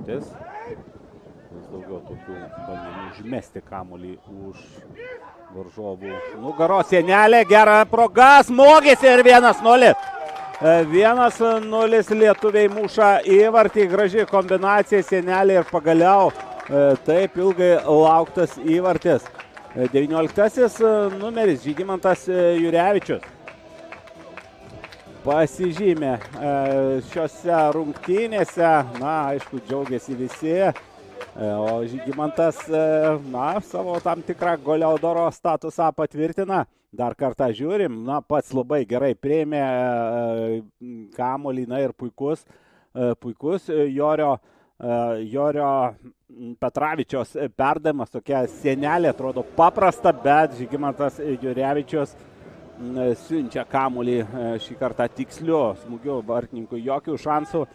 Jurevitis. Vis daugiau tokių bandymų užmesti kamuolį už varžovų nugaros. Sienelė, gera proga, smogėsi ir 1-0. 1-0 lietuviai muša įvartį, graži kombinacija, sienelė ir pagaliau taip ilgai lauktas įvartis. 19 numeris Žygimantas Jurevičius pasižymė šiose rungtynėse, na, aišku, džiaugiasi visi, o Žygimantas, na, savo tam tikrą Goliaudoro statusą patvirtina. Dar kartą žiūrim, na, pats labai gerai priėmė kamuolį, na ir puikus Jorio Petravičiaus perdavimas, tokia sienelė, atrodo paprasta, bet Žygimantas Jurevičius siunčia kamuolį šį kartą tiksliu smūgiu, vartininkui jokių šansų